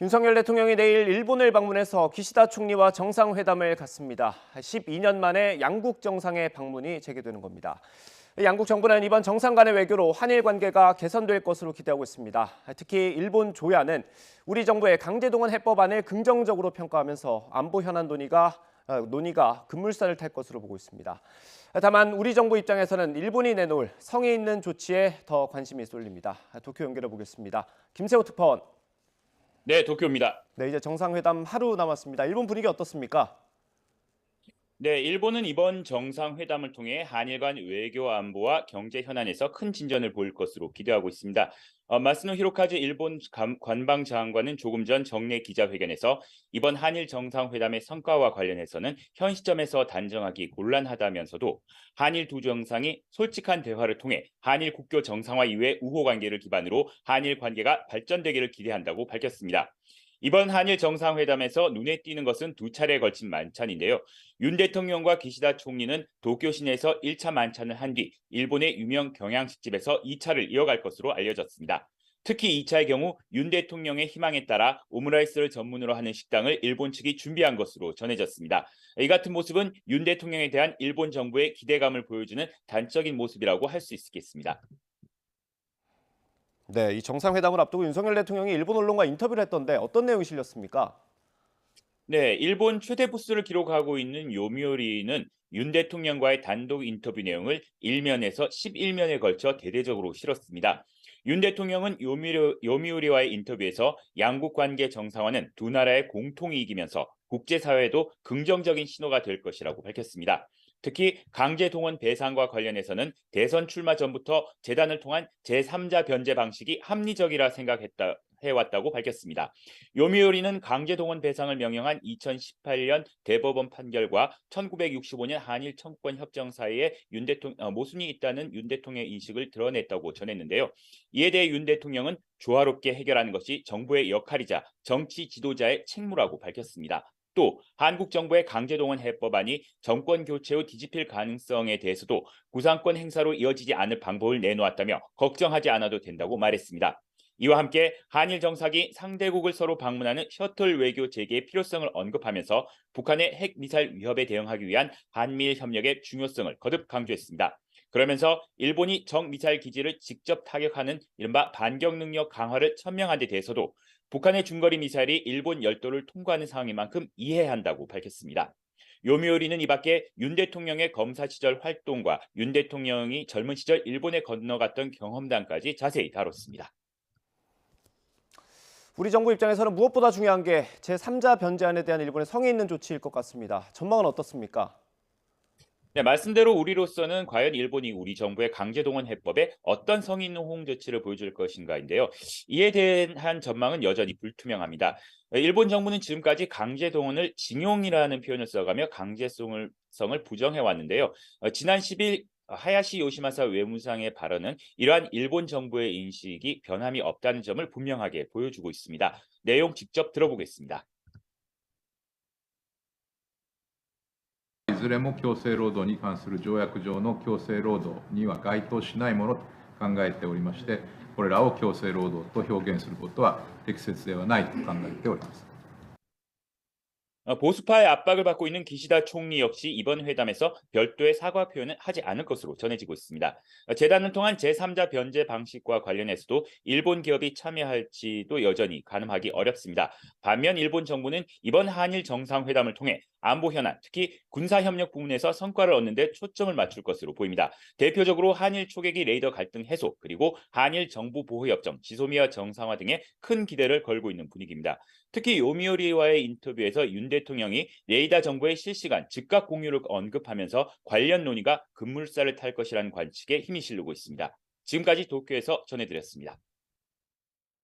윤석열 대통령이 내일 일본을 방문해서 기시다 총리와 정상회담을 갖습니다. 12년 만에 양국 정상의 방문이 재개되는 겁니다. 양국 정부는 이번 정상 간의 외교로 한일 관계가 개선될 것으로 기대하고 있습니다. 특히 일본 조야는 우리 정부의 강제동원 해법안을 긍정적으로 평가하면서 안보 현안 논의가 급물살을 탈 것으로 보고 있습니다. 다만 우리 정부 입장에서는 일본이 내놓을 성의 있는 조치에 더 관심이 쏠립니다. 도쿄 연결해 보겠습니다. 김세호 특파원. 네, 도쿄입니다. 네, 이제 정상회담 하루 남았습니다. 일본 분위기 어떻습니까? 네, 일본은 이번 정상회담을 통해 한일 간 외교 안보와 경제 현안에서 큰 진전을 보일 것으로 기대하고 있습니다. 마스노 히로카즈 일본 관방장관은 조금 전 정례 기자회견에서 이번 한일 정상회담의 성과와 관련해서는 현 시점에서 단정하기 곤란하다면서도 한일 두 정상이 솔직한 대화를 통해 한일 국교 정상화 이후의 우호 관계를 기반으로 한일 관계가 발전되기를 기대한다고 밝혔습니다. 이번 한일 정상회담에서 눈에 띄는 것은 두 차례에 걸친 만찬인데요. 윤 대통령과 기시다 총리는 도쿄 시내에서 1차 만찬을 한 뒤 일본의 유명 경양식집에서 2차를 이어갈 것으로 알려졌습니다. 특히 2차의 경우 윤 대통령의 희망에 따라 오므라이스를 전문으로 하는 식당을 일본 측이 준비한 것으로 전해졌습니다. 이 같은 모습은 윤 대통령에 대한 일본 정부의 기대감을 보여주는 단적인 모습이라고 할 수 있겠습니다. 네, 이 정상회담을 앞두고 윤석열 대통령이 일본 언론과 인터뷰를 했던데 어떤 내용이 실렸습니까? 네, 일본 최대 부수를 기록하고 있는 요미우리는 윤 대통령과의 단독 인터뷰 내용을 1면에서 11면에 걸쳐 대대적으로 실었습니다. 윤 대통령은 요미우리와의 인터뷰에서 양국 관계 정상화는 두 나라의 공통이익이면서 국제사회에도 긍정적인 신호가 될 것이라고 밝혔습니다. 특히 강제 동원 배상과 관련해서는 대선 출마 전부터 재단을 통한 제3자 변제 방식이 합리적이라 생각했다 해왔다고 밝혔습니다. 요미우리는 강제 동원 배상을 명령한 2018년 대법원 판결과 1965년 한일 청구권 협정 사이에 모순이 있다는 윤 대통령의 인식을 드러냈다고 전했는데요. 이에 대해 윤 대통령은 조화롭게 해결하는 것이 정부의 역할이자 정치 지도자의 책무라고 밝혔습니다. 또 한국 정부의 강제동원 해법안이 정권 교체 후 뒤집힐 가능성에 대해서도 구상권 행사로 이어지지 않을 방법을 내놓았다며 걱정하지 않아도 된다고 말했습니다. 이와 함께 한일 정상이 상대국을 서로 방문하는 셔틀 외교 재개의 필요성을 언급하면서 북한의 핵미사일 위협에 대응하기 위한 한미일 협력의 중요성을 거듭 강조했습니다. 그러면서 일본이 정미사일 기지를 직접 타격하는 이른바 반격 능력 강화를 천명한 데 대해서도 북한의 중거리 미사일이 일본 열도를 통과하는 상황인 만큼 이해한다고 밝혔습니다. 요미우리는 이 밖에 윤 대통령의 검사 시절 활동과 윤 대통령이 젊은 시절 일본에 건너갔던 경험담까지 자세히 다뤘습니다. 우리 정부 입장에서는 무엇보다 중요한 게 제3자 변제안에 대한 일본의 성의 있는 조치일 것 같습니다. 전망은 어떻습니까? 네, 말씀대로 우리로서는 과연 일본이 우리 정부의 강제동원 해법에 어떤 성의 있는 호응 조치를 보여줄 것인가인데요. 이에 대한 전망은 여전히 불투명합니다. 일본 정부는 지금까지 강제동원을 징용이라는 표현을 써가며 강제성을 부정해 왔는데요. 지난 10일 하야시 요시마사 외무상의 발언은 이러한 일본 정부의 인식이 변함이 없다는 점을 분명하게 보여주고 있습니다. 내용 직접 들어보겠습니다. いずれも強制労働に関する条約上の強制労働には該当しないものと考えておりまして、これらを強制労働と表現することは適切ではないと考えております。 보수파의 압박을 받고 있는 기시다 총리 역시 이번 회담에서 별도의 사과 표현은 하지 않을 것으로 전해지고 있습니다. 재단을 통한 제3자 변제 방식과 관련해서도 일본 기업이 참여할지도 여전히 가늠하기 어렵습니다. 반면 일본 정부는 이번 한일 정상회담을 통해 안보 현안, 특히 군사협력 부문에서 성과를 얻는 데 초점을 맞출 것으로 보입니다. 대표적으로 한일 초계기 레이더 갈등 해소, 그리고 한일 정부 보호협정, 지소미아 정상화 등에 큰 기대를 걸고 있는 분위기입니다. 특히 요미우리와의 인터뷰에서 윤 대통령이 레이더 정보의 실시간 즉각 공유를 언급하면서 관련 논의가 급물살을 탈 것이라는 관측에 힘이 실리고 있습니다. 지금까지 도쿄에서 전해드렸습니다.